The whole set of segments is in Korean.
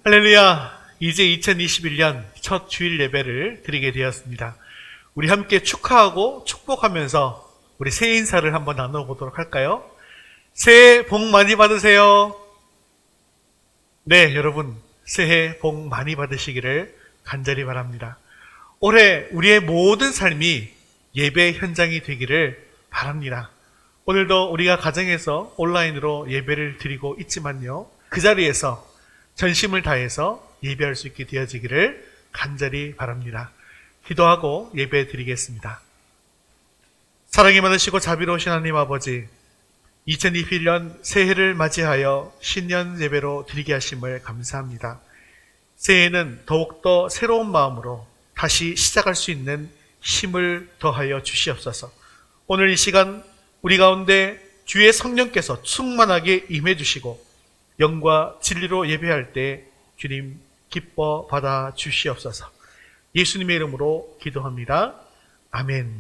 할렐루야! 이제 2021년 첫 주일 예배를 드리게 되었습니다. 우리 함께 축하하고 축복하면서 우리 새해 인사를 한번 나눠보도록 할까요? 새해 복 많이 받으세요. 네, 여러분 새해 복 많이 받으시기를 간절히 바랍니다. 올해 우리의 모든 삶이 예배 현장이 되기를 바랍니다. 오늘도 우리가 가정에서 온라인으로 예배를 드리고 있지만요, 그 자리에서 전심을 다해서 예배할 수 있게 되어지기를 간절히 바랍니다. 기도하고 예배 드리겠습니다. 사랑이 많으시고 자비로우신 하나님 아버지, 2021년 새해를 맞이하여 신년 예배로 드리게 하심을 감사합니다. 새해에는 더욱더 새로운 마음으로 다시 시작할 수 있는 힘을 더하여 주시옵소서. 오늘 이 시간 우리 가운데 주의 성령께서 충만하게 임해 주시고 영과 진리로 예배할 때 주님 기뻐 받아 주시옵소서. 예수님의 이름으로 기도합니다. 아멘.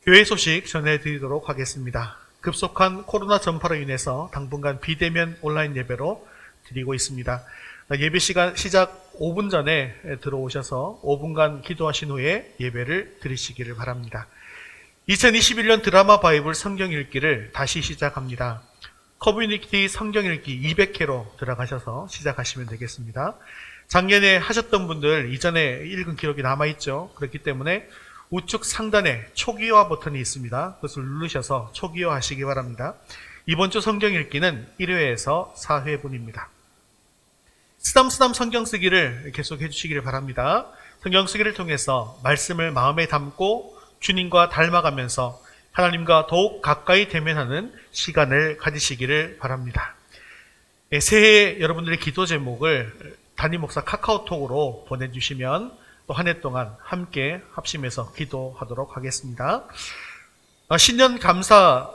교회 소식 전해드리도록 하겠습니다. 급속한 코로나 전파로 인해서 당분간 비대면 온라인 예배로 드리고 있습니다. 예배 시간 시작 5분 전에 들어오셔서 5분간 기도하신 후에 예배를 드리시기를 바랍니다. 2021년 드라마 바이블 성경 읽기를 다시 시작합니다. 커뮤니티 성경 읽기 200회로 들어가셔서 시작하시면 되겠습니다. 작년에 하셨던 분들 이전에 읽은 기록이 남아있죠. 그렇기 때문에 우측 상단에 초기화 버튼이 있습니다. 그것을 누르셔서 초기화 하시기 바랍니다. 이번 주 성경 읽기는 1회에서 4회분입니다. 쓰담쓰담 성경 쓰기를 계속 해주시기를 바랍니다. 성경 쓰기를 통해서 말씀을 마음에 담고 주님과 닮아가면서 하나님과 더욱 가까이 대면하는 시간을 가지시기를 바랍니다. 새해 여러분들의 기도 제목을 담임 목사 카카오톡으로 보내주시면 또 한 해 동안 함께 합심해서 기도하도록 하겠습니다. 신년 감사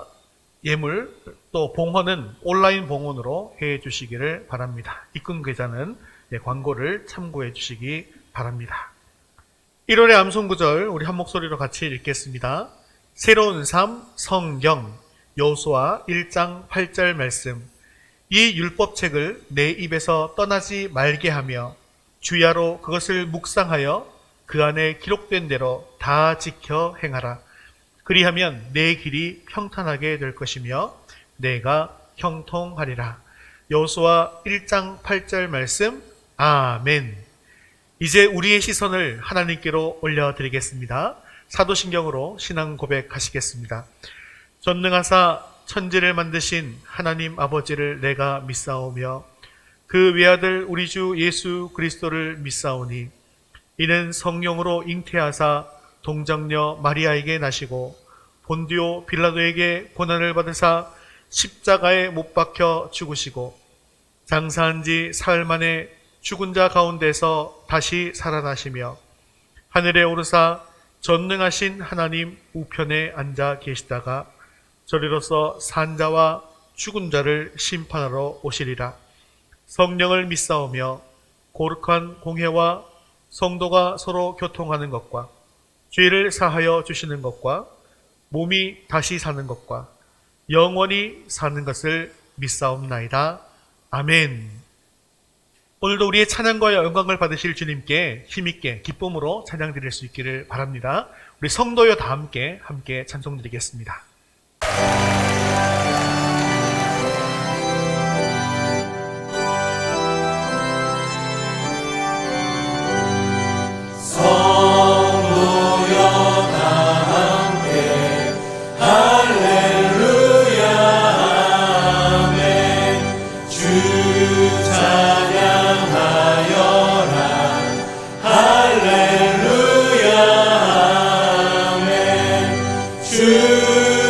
예물 또 봉헌은 온라인 봉헌으로 해 주시기를 바랍니다. 입금 계좌는 광고를 참고해 주시기 바랍니다. 1월의 암송구절 우리 한 목소리로 같이 읽겠습니다. 새로운 삶 성경 여호수아 1장 8절 말씀. 이 율법책을 내 입에서 떠나지 말게 하며 주야로 그것을 묵상하여 그 안에 기록된 대로 다 지켜 행하라. 그리하면 내 길이 평탄하게 될 것이며 내가 형통하리라. 여호수아 1장 8절 말씀. 아멘. 이제 우리의 시선을 하나님께로 올려드리겠습니다. 사도신경으로 신앙 고백하시겠습니다. 전능하사 천지를 만드신 하나님 아버지를 내가 믿사오며 그 외아들 우리 주 예수 그리스도를 믿사오니 이는 성령으로 잉태하사 동정녀 마리아에게 나시고 본디오 빌라도에게 고난을 받으사 십자가에 못 박혀 죽으시고 장사한 지 사흘 만에 죽은 자 가운데서 다시 살아나시며 하늘에 오르사 전능하신 하나님 우편에 앉아 계시다가 저리로서 산 자와 죽은 자를 심판하러 오시리라. 성령을 믿사오며 거룩한 공회와 성도가 서로 교통하는 것과 죄를 사하여 주시는 것과 몸이 다시 사는 것과 영원히 사는 것을 믿사옵나이다. 아멘. 오늘도 우리의 찬양과 영광을 받으실 주님께 힘있게 기쁨으로 찬양 드릴 수 있기를 바랍니다. 우리 성도여 다 함께 찬송 드리겠습니다. 할렐루야 아멘 주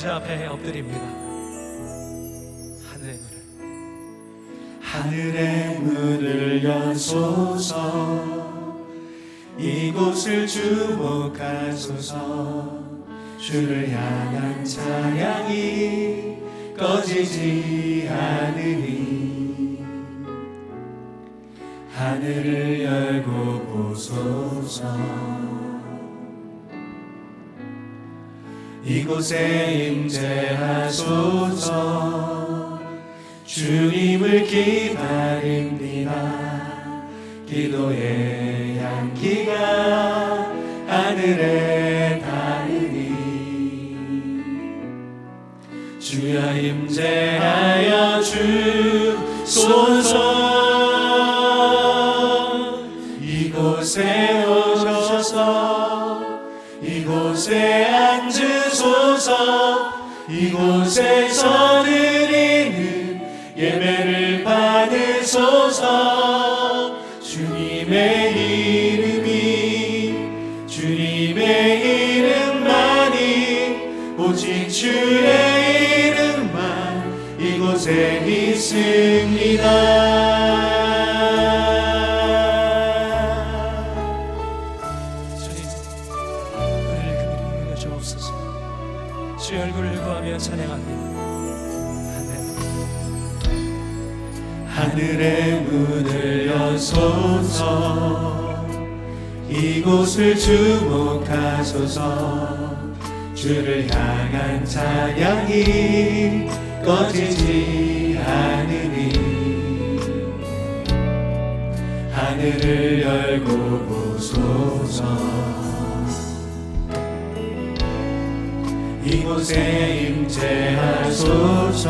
주 앞에 엎드립니다. 하늘의 문을 여소서, 이곳을 주목하소서. 주를 향한 찬양이 꺼지지 않으니 하늘을 열고 보소서. 이곳에 임재하소서. 주님을 기다립니다. 기도의 향기가 하늘에 닿으니 주여 임재하여 주소서. 이곳에 오셔서 이곳에 앉으소서. 이곳에서 드리는 예배를 받으소서. 주님의 주님의 이름만이, 오직 주의 이름만 이곳에 있습니다. 주님, 은혜를 그리하여 주옵소서. 주의 얼굴을 구하며 찬양합니다. 하늘의 문을 여소서. 이곳을 주목하소서. 주를 향한 찬양이 꺼지지 않으니 하늘을 열고 보소서. 이곳에 임재하소서.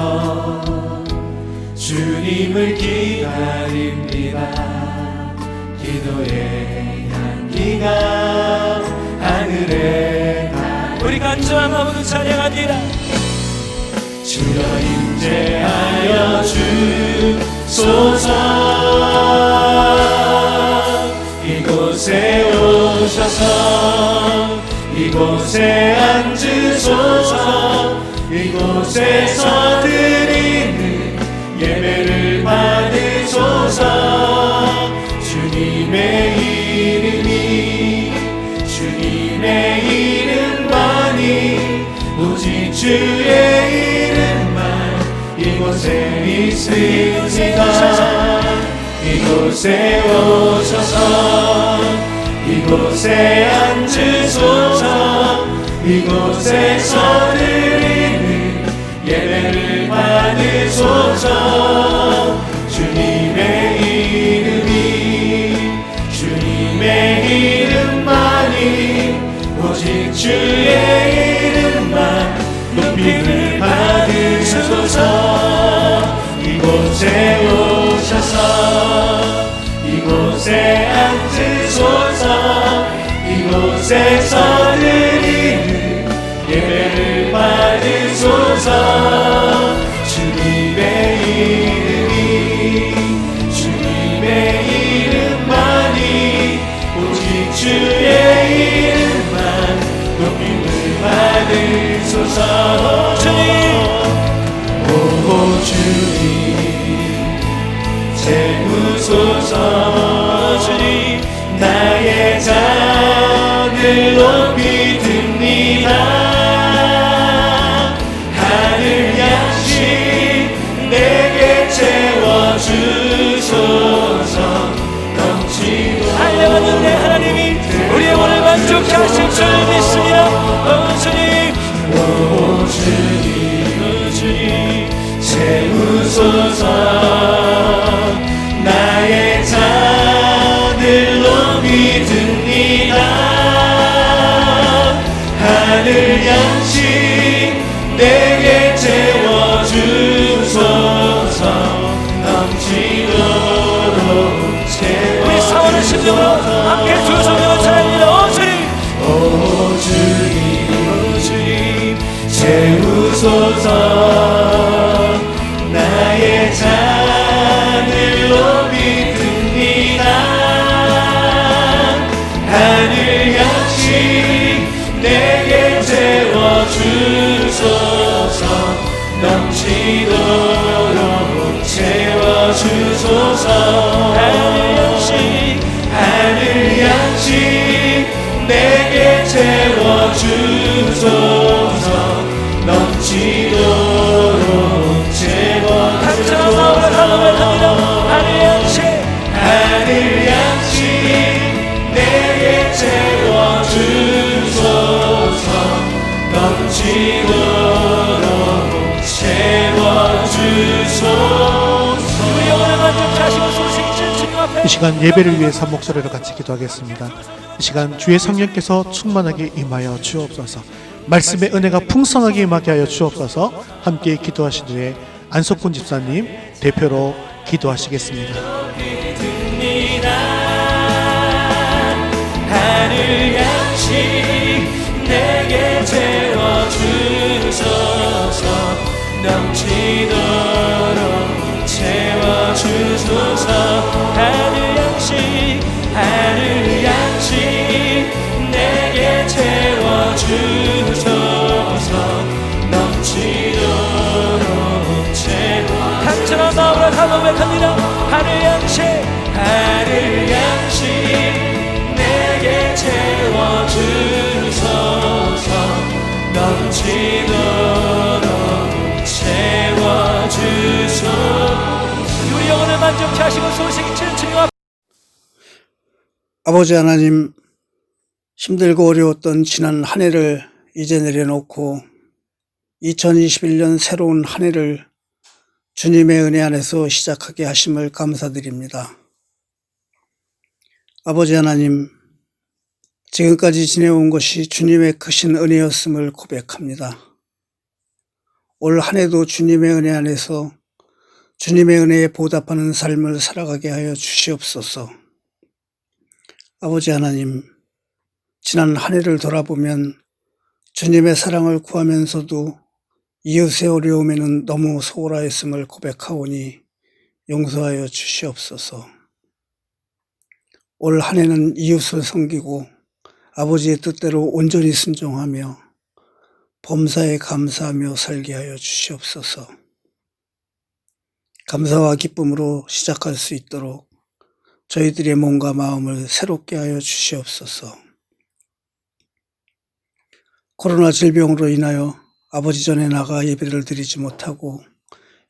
주님을 기다립니다. 기도의 향기가 하늘에 닿으니 우리 간절한 마음으로 찬양합니다. 주여 임재하여 주소서. 이곳에 오셔서 이곳에 앉으소서. 이곳에서 드리는 예배를 받으소서. 주님의 이름만이, 오직 주의 이름만 이곳에 있습니다. 이곳에 오셔서 이곳에 앉으소서. 이곳에서 드리는 예배를 받으소서. 주님의 이름만이, 오직 주의 이름만 높임을 받으소서. 이곳에 오셔서 이곳에 앉으소서. 이곳에서 드리는 예배를 받으소서. 주님의 이름만이, 오직 주의 이름만 높임을 받으소서. 주님, 오 주님 채우소서. 주님, 나의 잔을 높이 듭니다. 하늘 양식 내게 채워주소서. 넘치도록 달려가는 내 하나님이 우리의 영혼을 만족케 하실 줄 믿습니다. 오 주님 채우소서. 나의 잔을 높이 듭니다. 하늘 양식 내게 채워주소서. 넘치도록 채워주소서. 우리 사원의 심정으로 함께 두 손으로 찬양합니다. 오 주님 채우소서. 나의 잔을 높이 듭니다. 하늘 양식 내게 채워주소서. 넘치도록 채워주소서. 하늘 양식 내게 채워주소서. 넘치도록 채워주소서. 하늘 양식 내게 채워주소서. 넘치도록 채워주소서. 이 시간 예배를 위해서 목소리로 같이 기도하겠습니다. 이 시간 주의 성령께서 충만하게 임하여 주옵소서. 말씀의 은혜가 풍성하게 임하게 하여 주옵소서. 함께 기도하신 후에 안석군 집사님 대표로 기도하시겠습니다. 하늘 양식 내게 채워주소서. 넘치도록 채워주소서. 하늘 양식 내게 채워주소서. 넘치도록 간절한 마음으로 다 고백합니다. 하늘 양식 내게 채워주소서. 넘치도록 채워주소서. 우리 영혼을 만족케 하시고 소식이 주님 앞. 아버지 하나님, 힘들고 어려웠던 지난 한 해를 이제 내려놓고 2021년 새로운 한 해를 주님의 은혜 안에서 시작하게 하심을 감사드립니다. 아버지 하나님, 지금까지 지내온 것이 주님의 크신 은혜였음을 고백합니다. 올 한 해도 주님의 은혜 안에서 주님의 은혜에 보답하는 삶을 살아가게 하여 주시옵소서. 아버지 하나님, 지난 한 해를 돌아보면 주님의 사랑을 구하면서도 이웃의 어려움에는 너무 소홀하였음을 고백하오니 용서하여 주시옵소서. 올 한 해는 이웃을 섬기고 아버지의 뜻대로 온전히 순종하며 범사에 감사하며 살게 하여 주시옵소서. 감사와 기쁨으로 시작할 수 있도록 저희들의 몸과 마음을 새롭게 하여 주시옵소서. 코로나 질병으로 인하여 아버지 전에 나가 예배를 드리지 못하고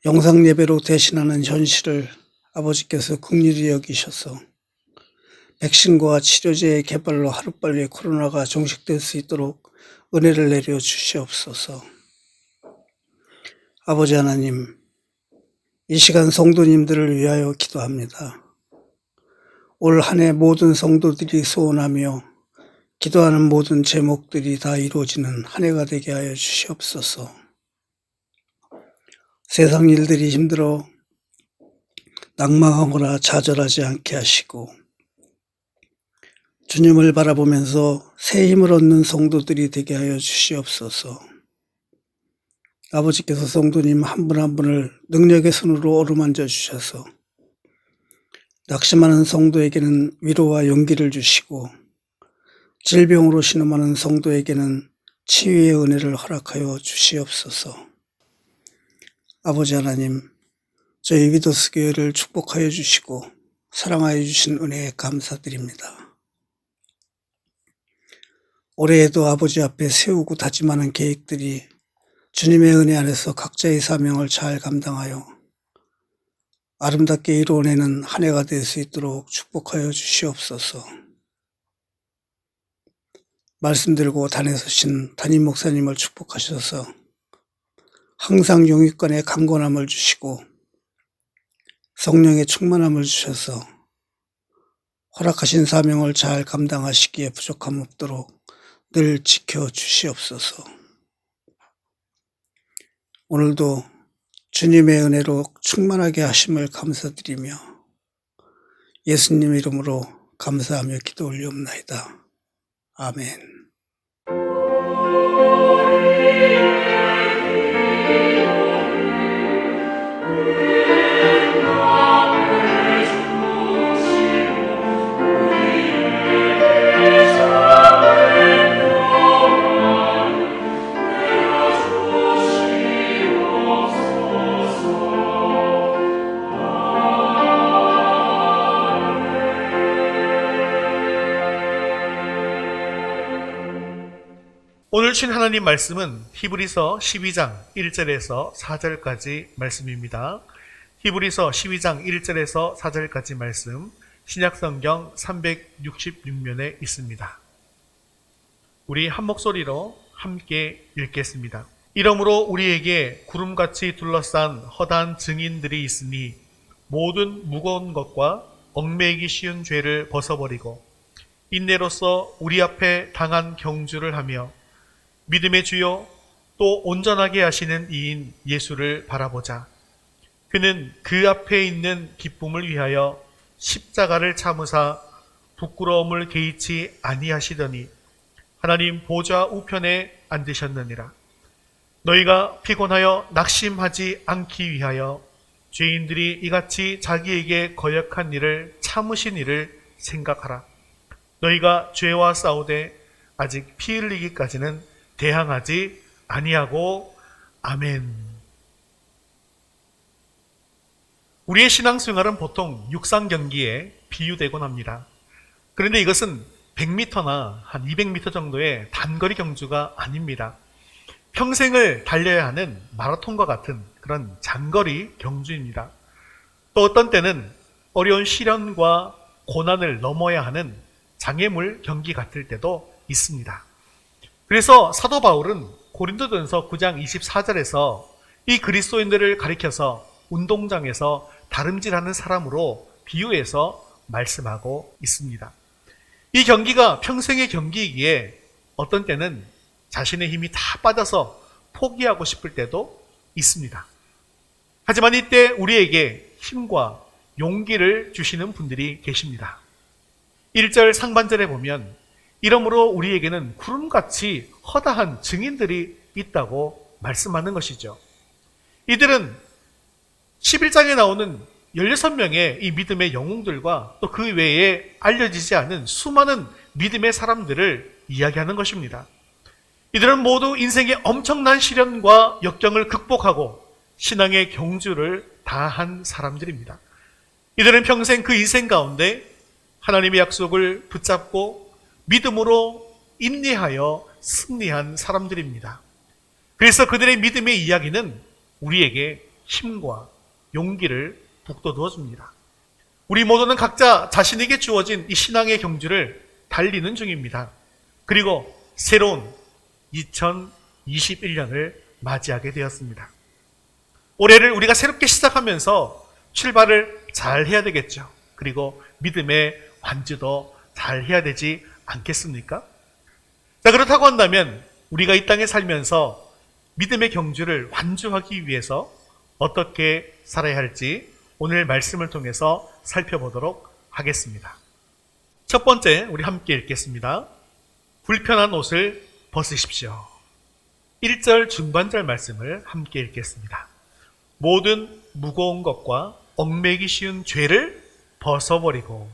영상 예배로 대신하는 현실을 아버지께서 긍휼히 여기셔서 백신과 치료제의 개발로 하루빨리 코로나가 종식될 수 있도록 은혜를 내려 주시옵소서. 아버지 하나님, 이 시간 성도님들을 위하여 기도합니다. 올 한 해 모든 성도들이 소원하며 기도하는 모든 제목들이 다 이루어지는 한 해가 되게 하여 주시옵소서. 세상 일들이 힘들어 낭망하거나 좌절하지 않게 하시고 주님을 바라보면서 새 힘을 얻는 성도들이 되게 하여 주시옵소서. 아버지께서 성도님 한 분 한 분을 능력의 손으로 어루만져 주셔서 낙심하는 성도에게는 위로와 용기를 주시고 질병으로 신음하는 성도에게는 치유의 은혜를 허락하여 주시옵소서. 아버지 하나님, 저희 위도스 교회를 축복하여 주시고 사랑하여 주신 은혜에 감사드립니다. 올해에도 아버지 앞에 세우고 다짐하는 계획들이 주님의 은혜 안에서 각자의 사명을 잘 감당하여 아름답게 이루어내는 한 해가 될 수 있도록 축복하여 주시옵소서. 말씀 들고 단에 서신 담임 목사님을 축복하셔서 항상 용익권에 강건함을 주시고 성령의 충만함을 주셔서 허락하신 사명을 잘 감당하시기에 부족함 없도록 늘 지켜주시옵소서. 오늘도 주님의 은혜로 충만하게 하심을 감사드리며 예수님 이름으로 감사하며 기도 올리옵나이다. 아멘. 오늘 주신 하나님 말씀은 히브리서 12장 1절에서 4절까지 말씀입니다. 히브리서 12장 1절에서 4절까지 말씀, 신약성경 366면에 있습니다. 우리 한 목소리로 함께 읽겠습니다. 이러므로 우리에게 구름같이 둘러싼 허다한 증인들이 있으니 모든 무거운 것과 얽매이기 쉬운 죄를 벗어버리고 인내로서 우리 앞에 당한 경주를 하며 믿음의 주요 또 온전하게 하시는 이인 예수를 바라보자. 그는 그 앞에 있는 기쁨을 위하여 십자가를 참으사 부끄러움을 개의치 아니하시더니 하나님 보좌 우편에 앉으셨느니라. 너희가 피곤하여 낙심하지 않기 위하여 죄인들이 이같이 자기에게 거역한 일을 참으신 일을 생각하라. 너희가 죄와 싸우되 아직 피 흘리기까지는 대항하지 아니하고. 아멘. 우리의 신앙생활은 보통 육상 경기에 비유되곤 합니다. 그런데 이것은 100m나 한 200m 정도의 단거리 경주가 아닙니다. 평생을 달려야 하는 마라톤과 같은 그런 장거리 경주입니다. 또 어떤 때는 어려운 시련과 고난을 넘어야 하는 장애물 경기 같을 때도 있습니다. 그래서 사도 바울은 고린도전서 9장 24절에서 이 그리스도인들을 가리켜서 운동장에서 다름질하는 사람으로 비유해서 말씀하고 있습니다. 이 경기가 평생의 경기이기에 어떤 때는 자신의 힘이 다 빠져서 포기하고 싶을 때도 있습니다. 하지만 이때 우리에게 힘과 용기를 주시는 분들이 계십니다. 1절 상반절에 보면 이러므로 우리에게는 구름같이 허다한 증인들이 있다고 말씀하는 것이죠. 이들은 11장에 나오는 16명의 이 믿음의 영웅들과 또 그 외에 알려지지 않은 수많은 믿음의 사람들을 이야기하는 것입니다. 이들은 모두 인생의 엄청난 시련과 역경을 극복하고 신앙의 경주를 다한 사람들입니다. 이들은 평생 그 인생 가운데 하나님의 약속을 붙잡고 믿음으로 인내하여 승리한 사람들입니다. 그래서 그들의 믿음의 이야기는 우리에게 힘과 용기를 북돋워 줍니다. 우리 모두는 각자 자신에게 주어진 이 신앙의 경주를 달리는 중입니다. 그리고 새로운 2021년을 맞이하게 되었습니다. 올해를 우리가 새롭게 시작하면서 출발을 잘 해야 되겠죠. 그리고 믿음의 완주도 잘 해야 되지 않겠습니까? 자, 그렇다고 한다면 우리가 이 땅에 살면서 믿음의 경주를 완주하기 위해서 어떻게 살아야 할지 오늘 말씀을 통해서 살펴보도록 하겠습니다. 첫 번째, 우리 함께 읽겠습니다. 불편한 옷을 벗으십시오. 1절 중반절 말씀을 함께 읽겠습니다. 모든 무거운 것과 얽매이기 쉬운 죄를 벗어버리고.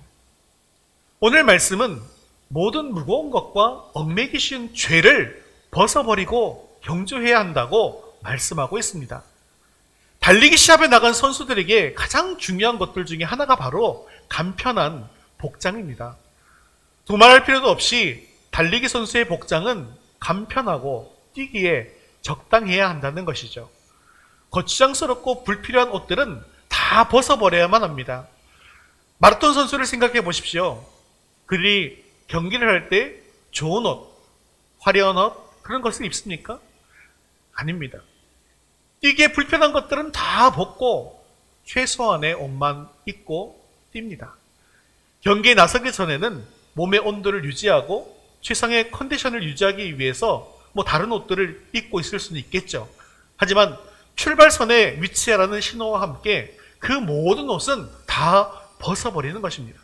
오늘 말씀은 모든 무거운 것과 얽매이기 쉬운 죄를 벗어버리고 경주해야 한다고 말씀하고 있습니다. 달리기 시합에 나간 선수들에게 가장 중요한 것들 중에 하나가 바로 간편한 복장입니다. 두말할 필요도 없이 달리기 선수의 복장은 간편하고 뛰기에 적당해야 한다는 것이죠. 거추장스럽고 불필요한 옷들은 다 벗어버려야만 합니다. 마라톤 선수를 생각해 보십시오. 그들이 경기를 할 때 좋은 옷, 화려한 옷, 그런 것을 입습니까? 아닙니다. 뛰기에 불편한 것들은 다 벗고 최소한의 옷만 입고 뜁니다. 경기에 나서기 전에는 몸의 온도를 유지하고 최상의 컨디션을 유지하기 위해서 다른 옷들을 입고 있을 수는 있겠죠. 하지만 출발선에 위치하라는 신호와 함께 그 모든 옷은 다 벗어버리는 것입니다.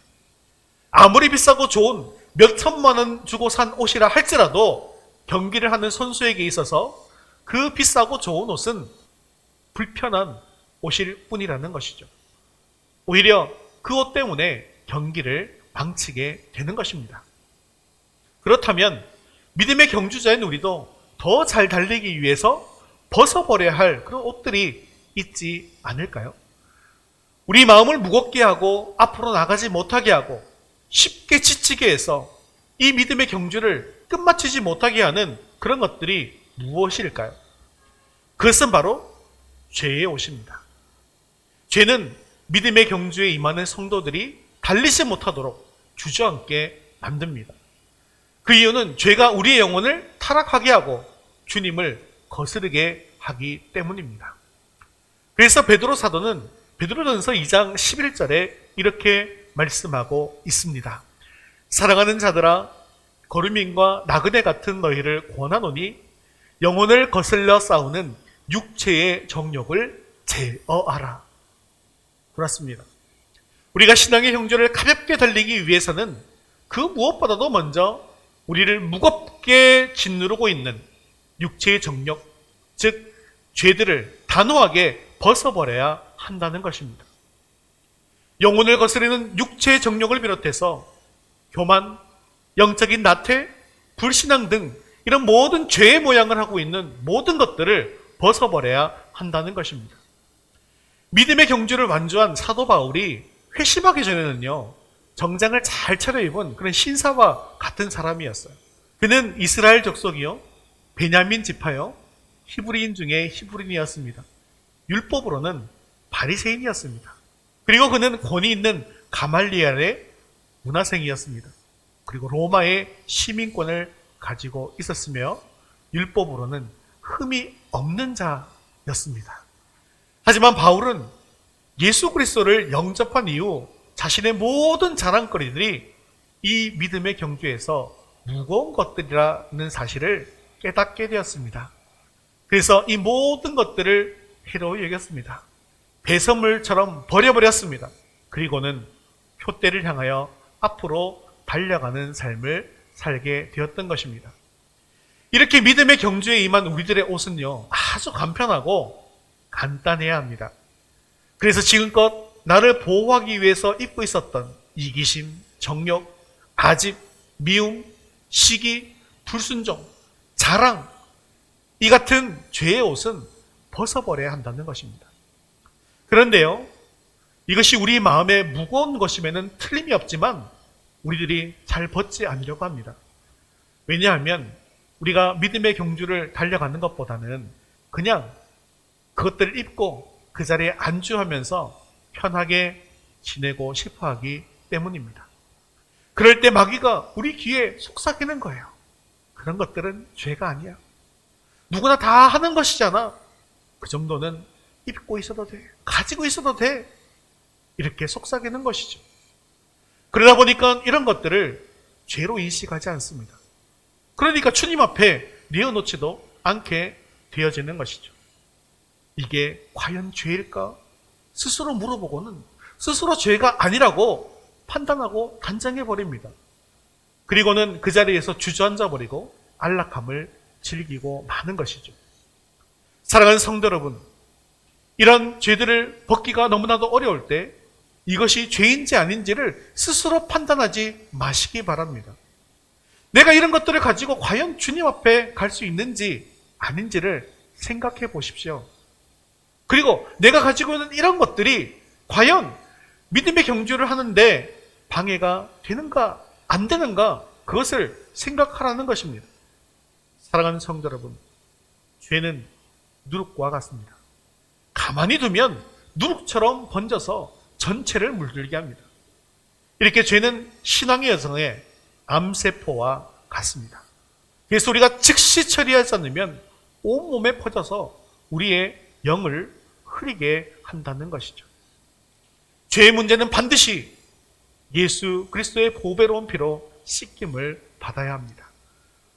아무리 비싸고 좋은 몇 천만 원 주고 산 옷이라 할지라도 경기를 하는 선수에게 있어서 그 비싸고 좋은 옷은 불편한 옷일 뿐이라는 것이죠. 오히려 그 옷 때문에 경기를 망치게 되는 것입니다. 그렇다면 믿음의 경주자인 우리도 더 잘 달리기 위해서 벗어버려야 할 그런 옷들이 있지 않을까요? 우리 마음을 무겁게 하고 앞으로 나가지 못하게 하고 쉽게 지치게 해서 이 믿음의 경주를 끝마치지 못하게 하는 그런 것들이 무엇일까요? 그것은 바로 죄의 옷입니다. 죄는 믿음의 경주에 임하는 성도들이 달리지 못하도록 주저앉게 만듭니다. 그 이유는 죄가 우리의 영혼을 타락하게 하고 주님을 거스르게 하기 때문입니다. 그래서 베드로 사도는 베드로전서 2장 11절에 이렇게 말씀하고 있습니다. 사랑하는 자들아, 거루민과 나그네 같은 너희를 권하노니 영혼을 거슬러 싸우는 육체의 정욕을 제어하라. 그렇습니다. 우리가 신앙의 형제를 가볍게 달리기 위해서는 그 무엇보다도 먼저 우리를 무겁게 짓누르고 있는 육체의 정욕, 즉 죄들을 단호하게 벗어버려야 한다는 것입니다. 영혼을 거스르는 육체의 정욕을 비롯해서 교만, 영적인 나태, 불신앙 등 이런 모든 죄의 모양을 하고 있는 모든 것들을 벗어버려야 한다는 것입니다. 믿음의 경주를 완주한 사도 바울이 회심하기 전에는요, 정장을 잘 차려입은 그런 신사와 같은 사람이었어요. 그는 이스라엘 족속이요, 베냐민 지파요, 히브리인 중에 히브리인이었습니다. 율법으로는 바리새인이었습니다. 그리고 그는 권위 있는 가말리엘의 문화생이었습니다. 그리고 로마의 시민권을 가지고 있었으며 율법으로는 흠이 없는 자였습니다. 하지만 바울은 예수 그리스도를 영접한 이후 자신의 모든 자랑거리들이 이 믿음의 경주에서 무거운 것들이라는 사실을 깨닫게 되었습니다. 그래서 이 모든 것들을 해로이 여겼습니다. 배설물처럼 버려버렸습니다. 그리고는 표대를 향하여 앞으로 달려가는 삶을 살게 되었던 것입니다. 이렇게 믿음의 경주에 임한 우리들의 옷은요, 아주 간편하고 간단해야 합니다. 그래서 지금껏 나를 보호하기 위해서 입고 있었던 이기심, 정욕, 아집, 미움, 시기, 불순종, 자랑, 이 같은 죄의 옷은 벗어버려야 한다는 것입니다. 그런데요, 이것이 우리 마음에 무거운 것임에는 틀림이 없지만 우리들이 잘 벗지 않으려고 합니다. 왜냐하면 우리가 믿음의 경주를 달려가는 것보다는 그냥 그것들을 입고 그 자리에 안주하면서 편하게 지내고 싶어 하기 때문입니다. 그럴 때 마귀가 우리 귀에 속삭이는 거예요. 그런 것들은 죄가 아니야. 누구나 다 하는 것이잖아. 그 정도는 입고 있어도 돼. 가지고 있어도 돼. 이렇게 속삭이는 것이죠. 그러다 보니까 이런 것들을 죄로 인식하지 않습니다. 그러니까 주님 앞에 내어놓지도 않게 되어지는 것이죠. 이게 과연 죄일까? 스스로 물어보고는 스스로 죄가 아니라고 판단하고 단정해버립니다. 그리고는 그 자리에서 주저앉아버리고 안락함을 즐기고 마는 것이죠. 사랑하는 성도 여러분, 이런 죄들을 벗기가 너무나도 어려울 때 이것이 죄인지 아닌지를 스스로 판단하지 마시기 바랍니다. 내가 이런 것들을 가지고 과연 주님 앞에 갈 수 있는지 아닌지를 생각해 보십시오. 그리고 내가 가지고 있는 이런 것들이 과연 믿음의 경주를 하는데 방해가 되는가 안 되는가, 그것을 생각하라는 것입니다. 사랑하는 성도 여러분, 죄는 누룩과 같습니다. 가만히 두면 누룩처럼 번져서 전체를 물들게 합니다. 이렇게 죄는 신앙의 여성의 암세포와 같습니다. 그래서 우리가 즉시 처리하지 않으면 온몸에 퍼져서 우리의 영을 흐리게 한다는 것이죠. 죄의 문제는 반드시 예수 그리스도의 보배로운 피로 씻김을 받아야 합니다.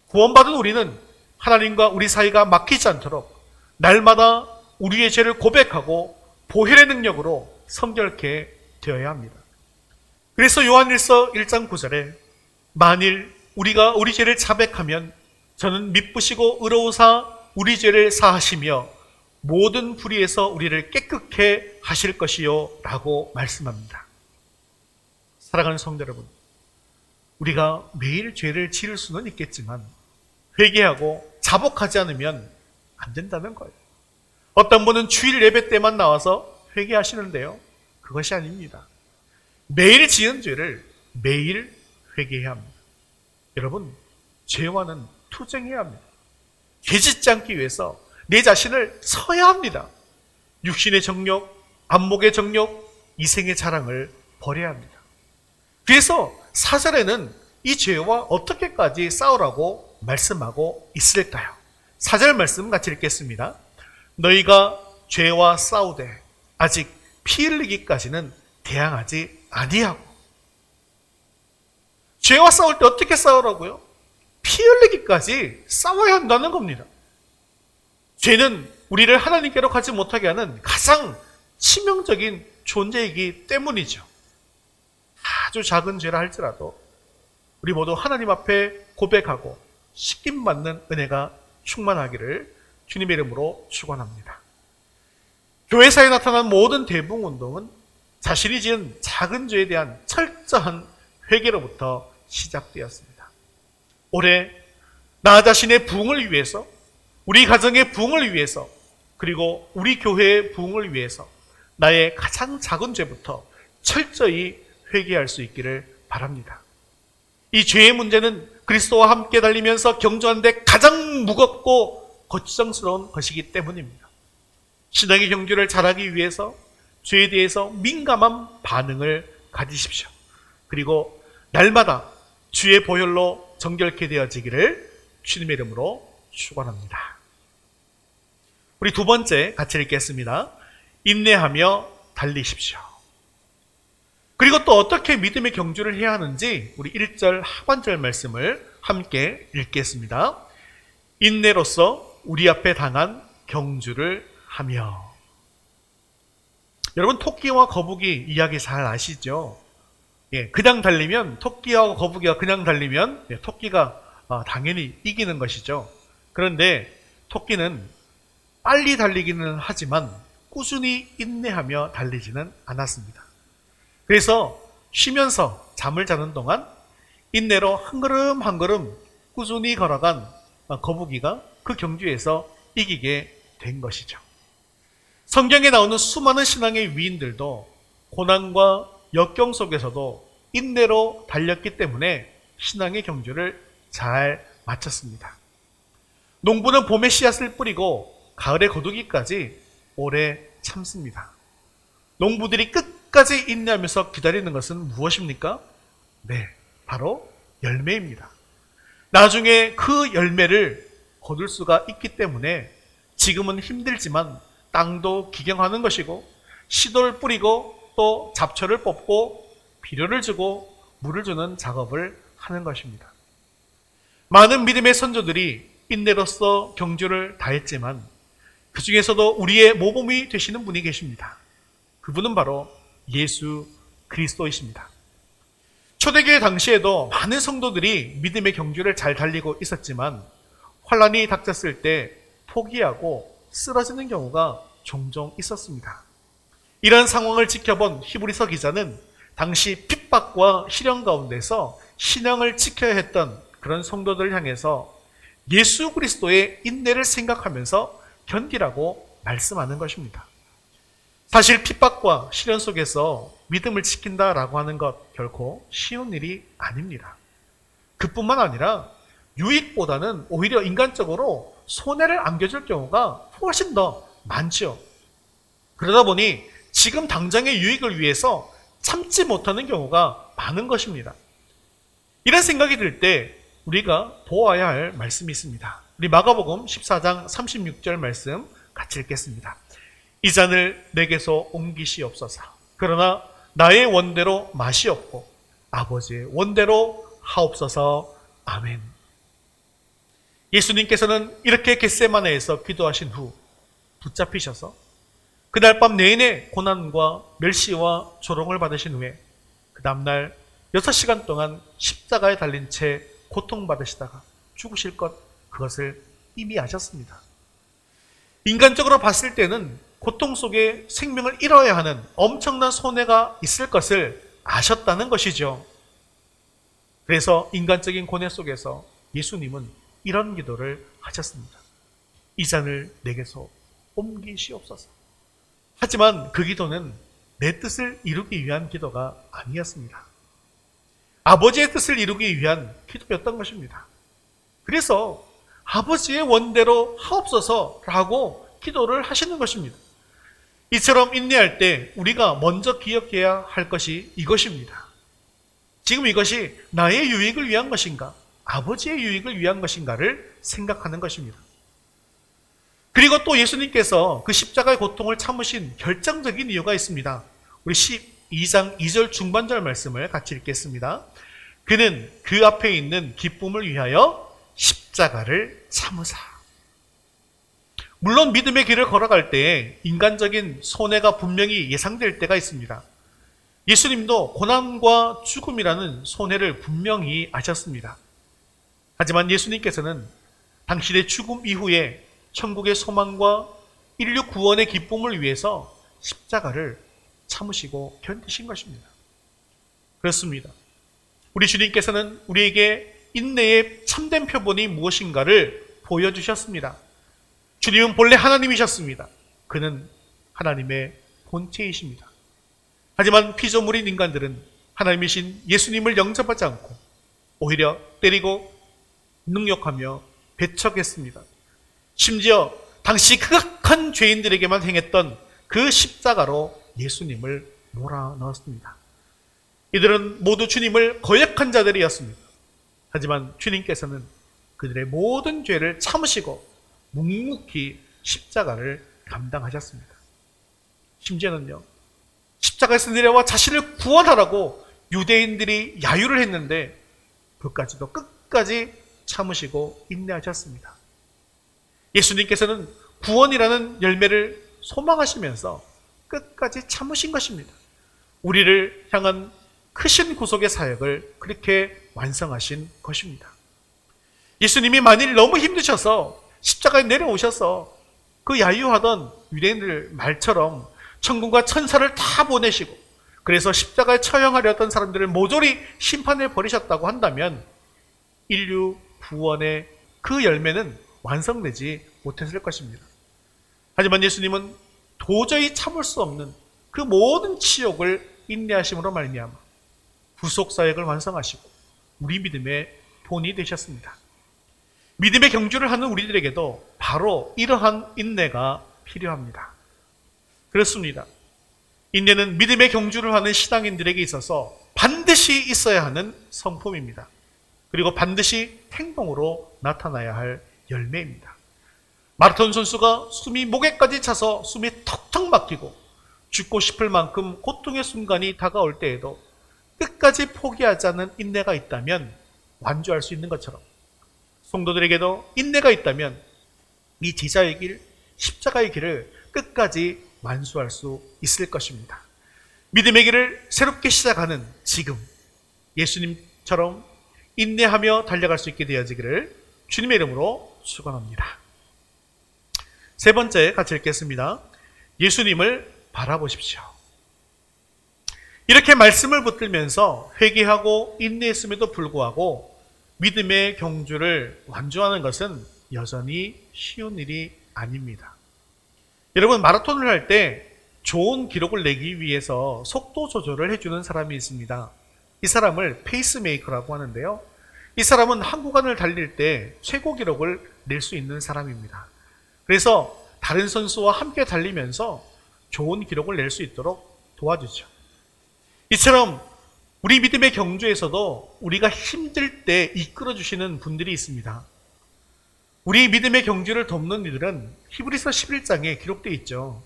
구원받은 우리는 하나님과 우리 사이가 막히지 않도록 날마다 우리의 죄를 고백하고 보혈의 능력으로 성결케 되어야 합니다. 그래서 요한일서 1장 9절에 만일 우리가 우리 죄를 자백하면 저는 미쁘시고 의로우사 우리 죄를 사하시며 모든 불의에서 우리를 깨끗게 하실 것이요 라고 말씀합니다. 사랑하는 성도 여러분, 우리가 매일 죄를 지을 수는 있겠지만 회개하고 자복하지 않으면 안 된다는 거예요. 어떤 분은 주일 예배 때만 나와서 회개하시는데요, 그것이 아닙니다. 매일 지은 죄를 매일 회개해야 합니다. 여러분, 죄와는 투쟁해야 합니다. 죄짓지 않기 위해서 내 자신을 서야 합니다. 육신의 정욕, 안목의 정욕, 이생의 자랑을 버려야 합니다. 그래서 4절에는 이 죄와 어떻게까지 싸우라고 말씀하고 있을까요? 4절 말씀 같이 읽겠습니다. 너희가 죄와 싸우되 아직 피 흘리기까지는 대항하지 아니하고. 죄와 싸울 때 어떻게 싸우라고요? 피 흘리기까지 싸워야 한다는 겁니다. 죄는 우리를 하나님께로 가지 못하게 하는 가장 치명적인 존재이기 때문이죠. 아주 작은 죄라 할지라도 우리 모두 하나님 앞에 고백하고 씻김받는 은혜가 충만하기를 주님의 이름으로 축원합니다. 교회사에 나타난 모든 대붕운동은 자신이 지은 작은 죄에 대한 철저한 회개로부터 시작되었습니다. 올해 나 자신의 부흥을 위해서, 우리 가정의 부흥을 위해서, 그리고 우리 교회의 부흥을 위해서 나의 가장 작은 죄부터 철저히 회개할 수 있기를 바랍니다. 이 죄의 문제는 그리스도와 함께 달리면서 경주하는데 가장 무겁고 걱정스러운 것이기 때문입니다. 신앙의 경주를 잘하기 위해서 죄에 대해서 민감한 반응을 가지십시오. 그리고 날마다 주의 보혈로 정결케 되어지기를 주님의 이름으로 축원합니다. 우리 두 번째 같이 읽겠습니다. 인내하며 달리십시오. 그리고 또 어떻게 믿음의 경주를 해야 하는지 우리 1절 하반절 말씀을 함께 읽겠습니다. 인내로서 우리 앞에 당한 경주를 하며. 여러분, 토끼와 거북이 이야기 잘 아시죠? 그냥 달리면, 토끼와 거북이가 그냥 달리면 토끼가 당연히 이기는 것이죠. 그런데 토끼는 빨리 달리기는 하지만 꾸준히 인내하며 달리지는 않았습니다. 그래서 쉬면서 잠을 자는 동안 인내로 한 걸음 한 걸음 꾸준히 걸어간 거북이가 그 경주에서 이기게 된 것이죠. 성경에 나오는 수많은 신앙의 위인들도 고난과 역경 속에서도 인내로 달렸기 때문에 신앙의 경주를 잘 마쳤습니다. 농부는 봄에 씨앗을 뿌리고 가을에 거두기까지 오래 참습니다. 농부들이 끝까지 인내하면서 기다리는 것은 무엇입니까? 네, 바로 열매입니다. 나중에 그 열매를 거둘 수가 있기 때문에 지금은 힘들지만 땅도 기경하는 것이고, 씨돌을 뿌리고 또 잡초를 뽑고 비료를 주고 물을 주는 작업을 하는 것입니다. 많은 믿음의 선조들이 인내로서 경주를 다했지만 그 중에서도 우리의 모범이 되시는 분이 계십니다. 그분은 바로 예수 그리스도이십니다. 초대교회 당시에도 많은 성도들이 믿음의 경주를 잘 달리고 있었지만 환란이 닥쳤을 때 포기하고 쓰러지는 경우가 종종 있었습니다. 이런 상황을 지켜본 히브리서 기자는 당시 핍박과 시련 가운데서 신앙을 지켜야 했던 그런 성도들을 향해서 예수 그리스도의 인내를 생각하면서 견디라고 말씀하는 것입니다. 사실 핍박과 시련 속에서 믿음을 지킨다라고 하는 것 결코 쉬운 일이 아닙니다. 그뿐만 아니라 유익보다는 오히려 인간적으로 손해를 안겨줄 경우가 훨씬 더 많죠. 그러다 보니 지금 당장의 유익을 위해서 참지 못하는 경우가 많은 것입니다. 이런 생각이 들 때 우리가 보아야 할 말씀이 있습니다. 우리 마가복음 14장 36절 말씀 같이 읽겠습니다. 이 잔을 내게서 옮기시옵소서. 그러나 나의 원대로 마시옵고 아버지의 원대로 하옵소서. 아멘. 예수님께서는 이렇게 겟세마네에서 기도하신 후 붙잡히셔서 그날 밤 내내 고난과 멸시와 조롱을 받으신 후에 그 다음날 6시간 동안 십자가에 달린 채 고통받으시다가 죽으실 것, 그것을 이미 아셨습니다. 인간적으로 봤을 때는 고통 속에 생명을 잃어야 하는 엄청난 손해가 있을 것을 아셨다는 것이죠. 그래서 인간적인 고뇌 속에서 예수님은 이런 기도를 하셨습니다. 이 잔을 내게서 옮기시옵소서. 하지만 그 기도는 내 뜻을 이루기 위한 기도가 아니었습니다. 아버지의 뜻을 이루기 위한 기도였던 것입니다. 그래서 아버지의 원대로 하옵소서라고 기도를 하시는 것입니다. 이처럼 인내할 때 우리가 먼저 기억해야 할 것이 이것입니다. 지금 이것이 나의 유익을 위한 것인가, 아버지의 유익을 위한 것인가를 생각하는 것입니다. 그리고 또 예수님께서 그 십자가의 고통을 참으신 결정적인 이유가 있습니다. 우리 12장 2절 중반절 말씀을 같이 읽겠습니다. 그는 그 앞에 있는 기쁨을 위하여 십자가를 참으사. 물론 믿음의 길을 걸어갈 때 인간적인 손해가 분명히 예상될 때가 있습니다. 예수님도 고난과 죽음이라는 손해를 분명히 아셨습니다. 하지만 예수님께서는 당신의 죽음 이후에 천국의 소망과 인류 구원의 기쁨을 위해서 십자가를 참으시고 견디신 것입니다. 그렇습니다. 우리 주님께서는 우리에게 인내의 참된 표본이 무엇인가를 보여주셨습니다. 주님은 본래 하나님이셨습니다. 그는 하나님의 본체이십니다. 하지만 피조물인 인간들은 하나님이신 예수님을 영접하지 않고 오히려 때리고 능욕하며 배척했습니다. 심지어 당시 극악한 죄인들에게만 행했던 그 십자가로 예수님을 몰아넣었습니다. 이들은 모두 주님을 거역한 자들이었습니다. 하지만 주님께서는 그들의 모든 죄를 참으시고 묵묵히 십자가를 감당하셨습니다. 심지어는요, 십자가에서 내려와 자신을 구원하라고 유대인들이 야유를 했는데 그것까지도 끝까지 참으시고 인내하셨습니다. 예수님께서는 구원이라는 열매를 소망하시면서 끝까지 참으신 것입니다. 우리를 향한 크신 구속의 사역을 그렇게 완성하신 것입니다. 예수님이 만일 너무 힘드셔서 십자가에 내려오셔서 그 야유하던 유대인들 말처럼 천군과 천사를 다 보내시고 그래서 십자가에 처형하려던 사람들을 모조리 심판해 버리셨다고 한다면 인류 구원의 그 열매는 완성되지 못했을 것입니다. 하지만 예수님은 도저히 참을 수 없는 그 모든 치욕을 인내하심으로 말미암아 구속 사역을 완성하시고 우리 믿음의 본이 되셨습니다. 믿음의 경주를 하는 우리들에게도 바로 이러한 인내가 필요합니다. 그렇습니다. 인내는 믿음의 경주를 하는 신앙인들에게 있어서 반드시 있어야 하는 성품입니다. 그리고 반드시 행동으로 나타나야 할 열매입니다. 마라톤 선수가 숨이 목에까지 차서 숨이 턱턱 막히고 죽고 싶을 만큼 고통의 순간이 다가올 때에도 끝까지 포기하지 않는 인내가 있다면 완주할 수 있는 것처럼 성도들에게도 인내가 있다면 이 제자의 길, 십자가의 길을 끝까지 완수할 수 있을 것입니다. 믿음의 길을 새롭게 시작하는 지금 예수님처럼 인내하며 달려갈 수 있게 되어지기를 주님의 이름으로 축원합니다. 세 번째 같이 읽겠습니다. 예수님을 바라보십시오. 이렇게 말씀을 붙들면서 회개하고 인내했음에도 불구하고 믿음의 경주를 완주하는 것은 여전히 쉬운 일이 아닙니다. 여러분, 마라톤을 할 때 좋은 기록을 내기 위해서 속도 조절을 해주는 사람이 있습니다. 이 사람을 페이스메이커라고 하는데요. 이 사람은 한 구간을 달릴 때 최고 기록을 낼 수 있는 사람입니다. 그래서 다른 선수와 함께 달리면서 좋은 기록을 낼 수 있도록 도와주죠. 이처럼 우리 믿음의 경주에서도 우리가 힘들 때 이끌어주시는 분들이 있습니다. 우리 믿음의 경주를 돕는 이들은 히브리서 11장에 기록되어 있죠.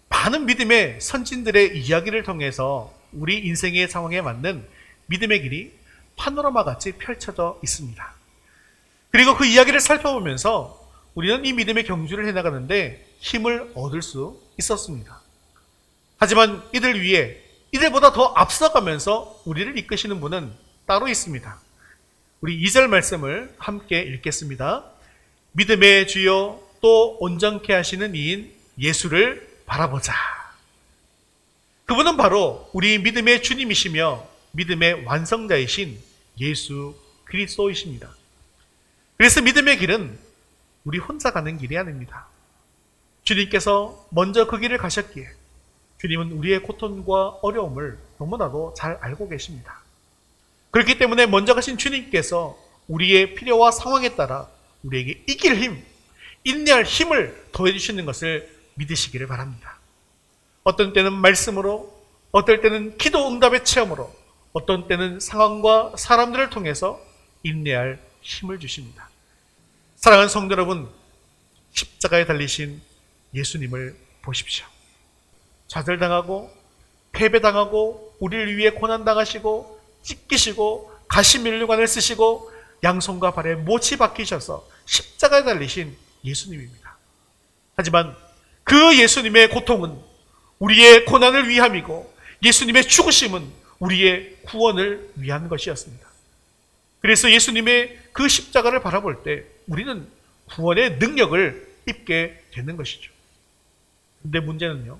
많은 믿음의 선진들의 이야기를 통해서 우리 인생의 상황에 맞는 믿음의 길이 파노라마 같이 펼쳐져 있습니다. 그리고 그 이야기를 살펴보면서 우리는 이 믿음의 경주를 해나가는데 힘을 얻을 수 있었습니다. 하지만 이들 위에 이들보다 더 앞서가면서 우리를 이끄시는 분은 따로 있습니다. 우리 2절 말씀을 함께 읽겠습니다. 믿음의 주요 또 온전케 하시는 이인 예수를 바라보자. 그분은 바로 우리 믿음의 주님이시며 믿음의 완성자이신 예수 그리스도이십니다. 그래서 믿음의 길은 우리 혼자 가는 길이 아닙니다. 주님께서 먼저 그 길을 가셨기에 주님은 우리의 고통과 어려움을 너무나도 잘 알고 계십니다. 그렇기 때문에 먼저 가신 주님께서 우리의 필요와 상황에 따라 우리에게 이길 힘, 인내할 힘을 더해주시는 것을 믿으시기를 바랍니다. 어떤 때는 말씀으로, 어떨 때는 기도 응답의 체험으로, 어떤 때는 상황과 사람들을 통해서 인내할 힘을 주십니다. 사랑하는 성도 여러분, 십자가에 달리신 예수님을 보십시오. 좌절당하고 패배당하고 우리를 위해 고난당하시고 찢기시고 가시면류관을 쓰시고 양손과 발에 못이 박히셔서 십자가에 달리신 예수님입니다. 하지만 그 예수님의 고통은 우리의 고난을 위함이고 예수님의 죽으심은 우리의 구원을 위한 것이었습니다. 그래서 예수님의 그 십자가를 바라볼 때 우리는 구원의 능력을 입게 되는 것이죠. 근데 문제는요,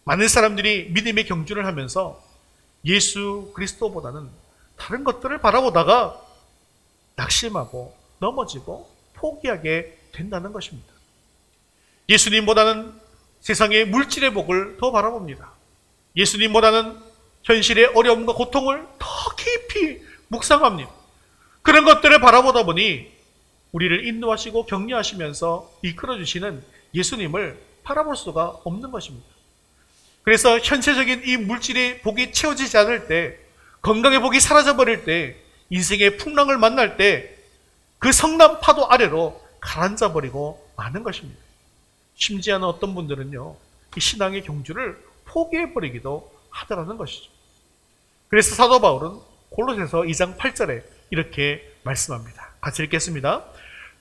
많은 사람들이 믿음의 경주를 하면서 예수 그리스도보다는 다른 것들을 바라보다가 낙심하고 넘어지고 포기하게 된다는 것입니다. 예수님보다는 세상의 물질의 복을 더 바라봅니다. 예수님보다는 현실의 어려움과 고통을 더 깊이 묵상합니다. 그런 것들을 바라보다 보니 우리를 인도하시고 격려하시면서 이끌어주시는 예수님을 바라볼 수가 없는 것입니다. 그래서 현세적인 이 물질의 복이 채워지지 않을 때, 건강의 복이 사라져버릴 때, 인생의 풍랑을 만날 때 그 성남 파도 아래로 가라앉아버리고 마는 것입니다. 심지어는 어떤 분들은요, 이 신앙의 경주를 포기해버리기도 하더라는 것이죠. 그래서 사도 바울은 골로새서 2장 8절에 이렇게 말씀합니다. 같이 읽겠습니다.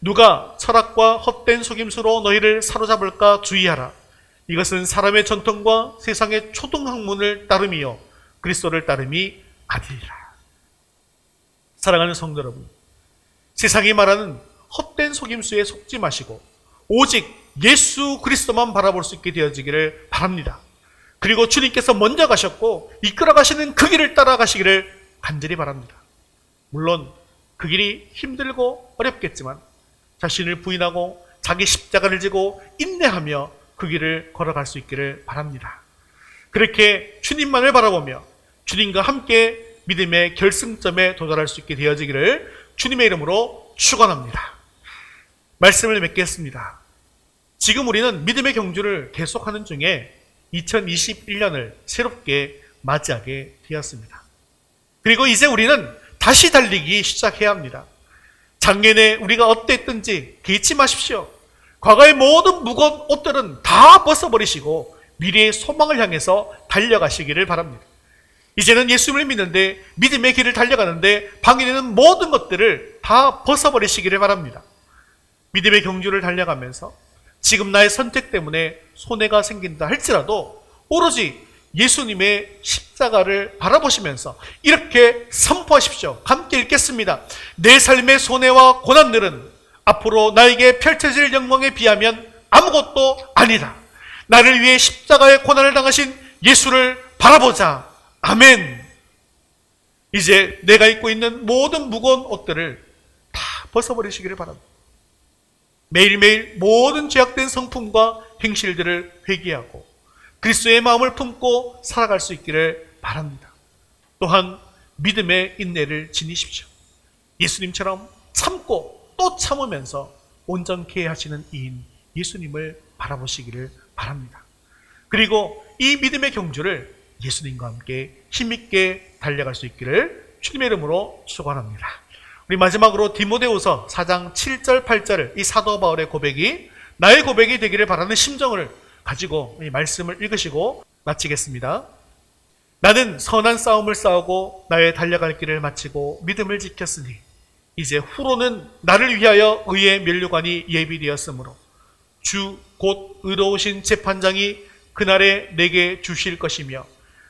누가 철학과 헛된 속임수로 너희를 사로잡을까 주의하라. 이것은 사람의 전통과 세상의 초등학문을 따름이요 그리스도를 따름이 아니라. 사랑하는 성도 여러분, 세상이 말하는 헛된 속임수에 속지 마시고 오직 예수 그리스도만 바라볼 수 있게 되어지기를 바랍니다. 그리고 주님께서 먼저 가셨고 이끌어 가시는 그 길을 따라가시기를 간절히 바랍니다. 물론 그 길이 힘들고 어렵겠지만 자신을 부인하고 자기 십자가를 지고 인내하며 그 길을 걸어갈 수 있기를 바랍니다. 그렇게 주님만을 바라보며 주님과 함께 믿음의 결승점에 도달할 수 있게 되어지기를 주님의 이름으로 축원합니다. 말씀을 맺겠습니다. 지금 우리는 믿음의 경주를 계속하는 중에 2021년을 새롭게 맞이하게 되었습니다. 그리고 이제 우리는 다시 달리기 시작해야 합니다. 작년에 우리가 어땠든지 개의치 마십시오. 과거의 모든 무거운 옷들은 다 벗어버리시고 미래의 소망을 향해서 달려가시기를 바랍니다. 이제는 예수님을 믿는데 믿음의 길을 달려가는데 방해되는 모든 것들을 다 벗어버리시기를 바랍니다. 믿음의 경주를 달려가면서 지금 나의 선택 때문에 손해가 생긴다 할지라도 오로지 예수님의 십자가를 바라보시면서 이렇게 선포하십시오. 함께 읽겠습니다. 내 삶의 손해와 고난들은 앞으로 나에게 펼쳐질 영광에 비하면 아무것도 아니다. 나를 위해 십자가의 고난을 당하신 예수를 바라보자. 아멘. 이제 내가 입고 있는 모든 무거운 옷들을 다 벗어버리시기를 바랍니다. 매일매일 모든 죄악된 성품과 행실들을 회개하고 그리스도의 마음을 품고 살아갈 수 있기를 바랍니다. 또한 믿음의 인내를 지니십시오. 예수님처럼 참고 또 참으면서 온전케 하시는 이인 예수님을 바라보시기를 바랍니다. 그리고 이 믿음의 경주를 예수님과 함께 힘있게 달려갈 수 있기를 주님의 이름으로 축원합니다. 우리 마지막으로 디모데후서 4장 7절 8절을 이 사도 바울의 고백이 나의 고백이 되기를 바라는 심정을 가지고 이 말씀을 읽으시고 마치겠습니다. 나는 선한 싸움을 싸우고 나의 달려갈 길을 마치고 믿음을 지켰으니 이제 후로는 나를 위하여 의의 면류관이 예비되었으므로 주 곧 의로우신 재판장이 그날에 내게 주실 것이며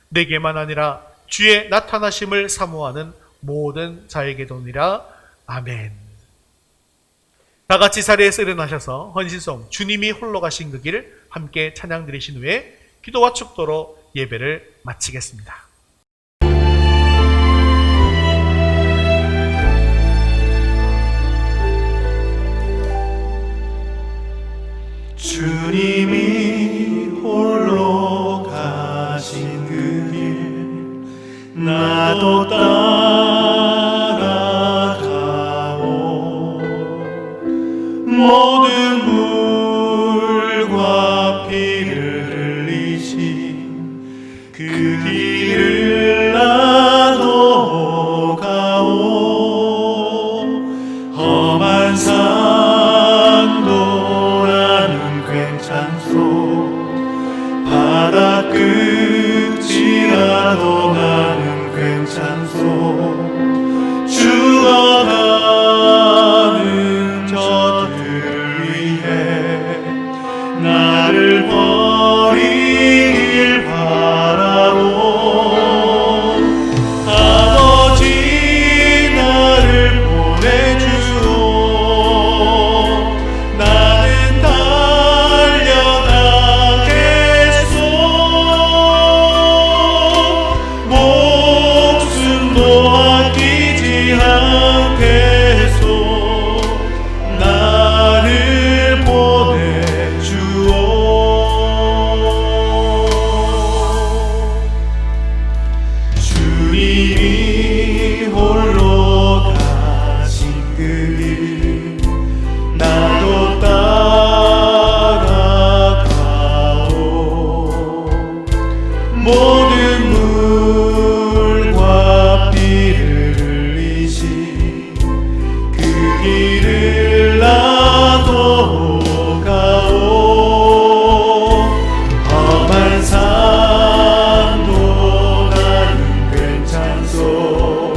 내게만 아니라 주의 나타나심을 사모하는 모든 자에게도니라. 아멘. 다 같이 자리에서 일어나셔서 헌신송 주님이 홀로 가신 그 길 함께 찬양 드리신 후에 기도와 축도로 예배를 마치겠습니다. 주님이 홀로 가신 그 길 나도 따라가오 모든 물과 피를 흘리신 그 길을 나도 가오. 험한 산도 나는 괜찮소.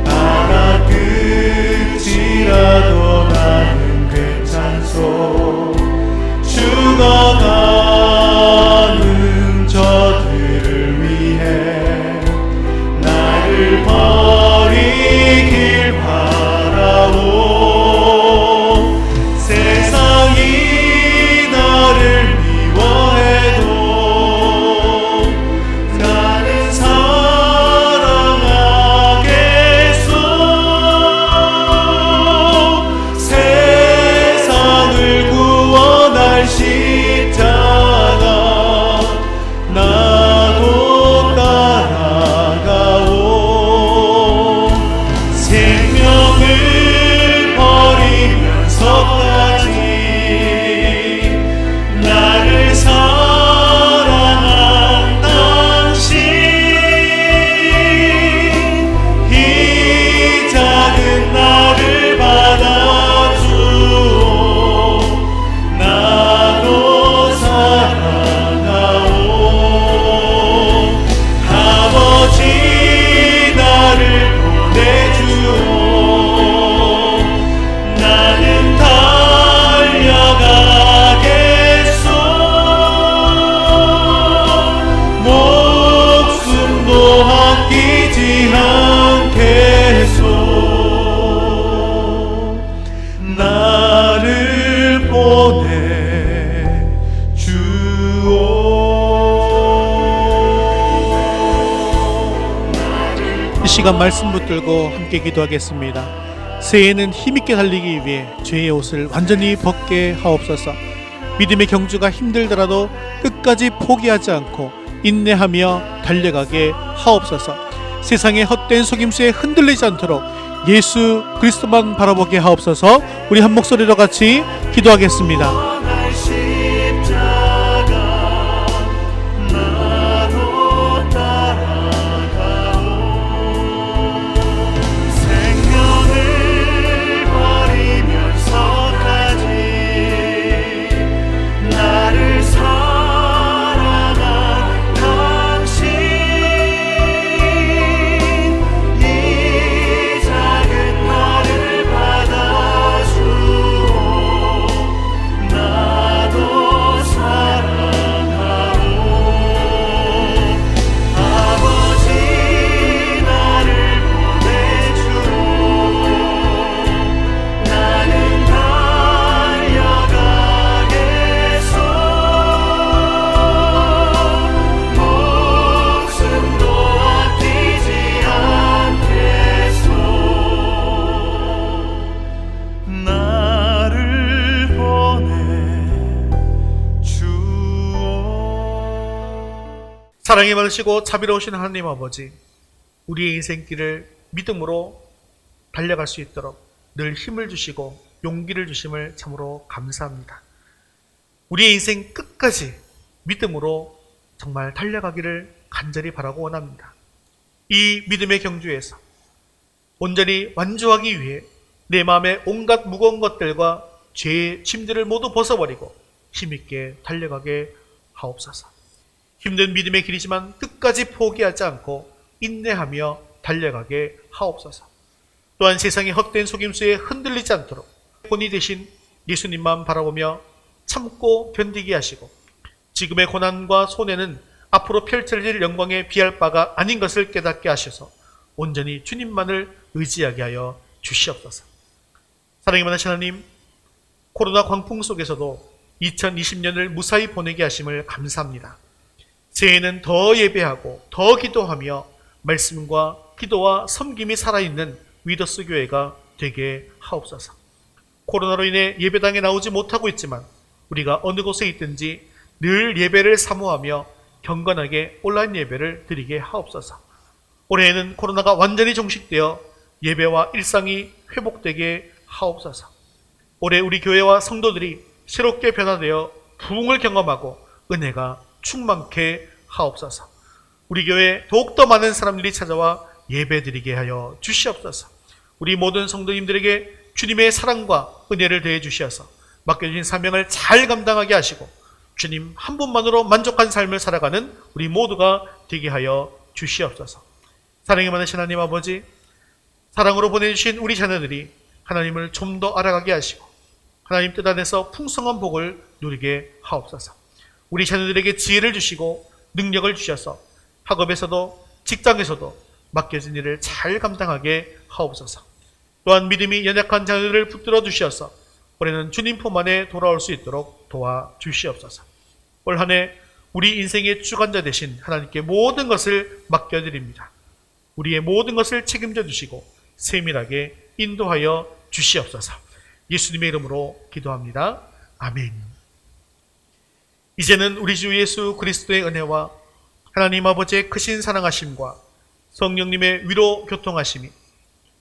바다 끝이라도 나는 괜찮소. 죽어가는 저들을 위해 나를 버리길 바라오. 세상이 나를 미워해도 나는 사랑하겠소. 세상을 구원할 십자가 나도 따라가오. 생명을 버리면서까지 나를 사랑한 당신, 이 작은 나를 받아주오. 나도 사랑하오. 아버지 나를 보내주오. 나는 달려가겠소. 목숨도 아끼지 않겠소. 나를 보내주오. 이 시간 말씀 붙들고 함께 기도하겠습니다. 새해에는 힘있게 달리기 위해 죄의 옷을 완전히 벗게 하옵소서. 믿음의 경주가 힘들더라도 끝까지 포기하지 않고 인내하며 달려가게 하옵소서. 세상의 헛된 속임수에 흔들리지 않도록 예수 그리스도만 바라보게 하옵소서. 우리 한 목소리로 같이 기도하겠습니다. 원할 십자가 나도 따라가오. 생명을 버리면서까지 나를 사랑한 당신, 이 작은 나를 받아주오. 나도 사랑하오. 아버지 나를 보내주오. 나는 달려가겠소. 목숨도 아끼지 않겠소. 나를 보내주오. 사랑이 많으시고 자비로우신 하나님 아버지, 우리의 인생길을 믿음으로 달려갈 수 있도록 늘 힘을 주시고 용기를 주심을 참으로 감사합니다. 우리의 인생 끝까지 믿음으로 정말 달려가기를 간절히 바라고 원합니다. 이 믿음의 경주에서 온전히 완주하기 위해 내 마음의 온갖 무거운 것들과 죄의 짐들을 모두 벗어버리고 힘있게 달려가게 하옵소서. 힘든 믿음의 길이지만 끝까지 포기하지 않고 인내하며 달려가게 하옵소서. 또한 세상의 헛된 속임수에 흔들리지 않도록 본이 되신 예수님만 바라보며 참고 견디게 하시고, 지금의 고난과 손해는 앞으로 펼쳐질 영광에 비할 바가 아닌 것을 깨닫게 하셔서 온전히 주님만을 의지하게 하여 주시옵소서. 사랑이 많으신 하나님, 코로나 광풍 속에서도 2020년을 무사히 보내게 하심을 감사합니다. 새해에는 더 예배하고 더 기도하며 말씀과 기도와 섬김이 살아있는 위더스 교회가 되게 하옵소서. 코로나로 인해 예배당에 나오지 못하고 있지만 우리가 어느 곳에 있든지 늘 예배를 사모하며 경건하게 온라인 예배를 드리게 하옵소서. 올해에는 코로나가 완전히 종식되어 예배와 일상이 회복되게 하옵소서. 올해 우리 교회와 성도들이 새롭게 변화되어 부흥을 경험하고 은혜가 충만케 하옵소서. 우리 교회에 더욱더 많은 사람들이 찾아와 예배드리게 하여 주시옵소서. 우리 모든 성도님들에게 주님의 사랑과 은혜를 더해 주시어서 맡겨주신 사명을 잘 감당하게 하시고 주님 한 분만으로 만족한 삶을 살아가는 우리 모두가 되게 하여 주시옵소서. 사랑이 많으신 하나님 아버지, 사랑으로 보내주신 우리 자녀들이 하나님을 좀 더 알아가게 하시고 하나님 뜻 안에서 풍성한 복을 누리게 하옵소서. 우리 자녀들에게 지혜를 주시고 능력을 주셔서 학업에서도 직장에서도 맡겨진 일을 잘 감당하게 하옵소서. 또한 믿음이 연약한 자녀들을 붙들어 주시어서 올해는 주님 품 안에 돌아올 수 있도록 도와주시옵소서. 올 한 해 우리 인생의 주관자 되신 하나님께 모든 것을 맡겨드립니다. 우리의 모든 것을 책임져 주시고 세밀하게 인도하여 주시옵소서. 예수님의 이름으로 기도합니다. 아멘. 이제는 우리 주 예수 그리스도의 은혜와 하나님 아버지의 크신 사랑하심과 성령님의 위로 교통하심이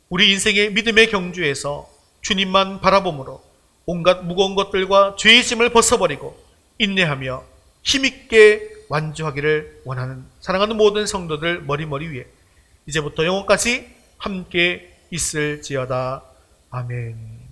우리 인생의 믿음의 경주에서 주님만 바라봄으로 온갖 무거운 것들과 죄의 짐을 벗어버리고 인내하며 힘있게 완주하기를 원하는 사랑하는 모든 성도들 머리머리 위에 이제부터 영원까지 함께 있을지어다. 아멘.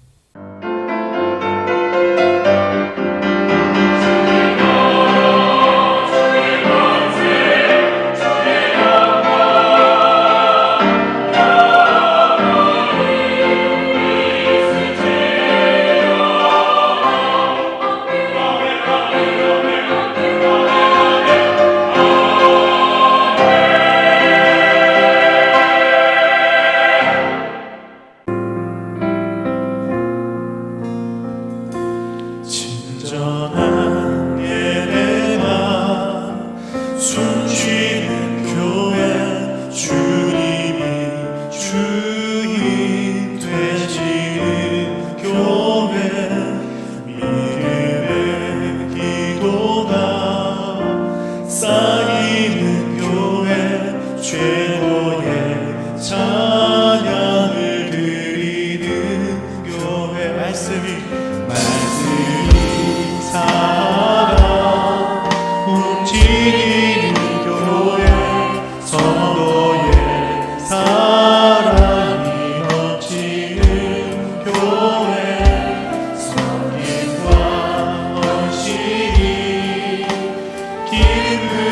기쁨을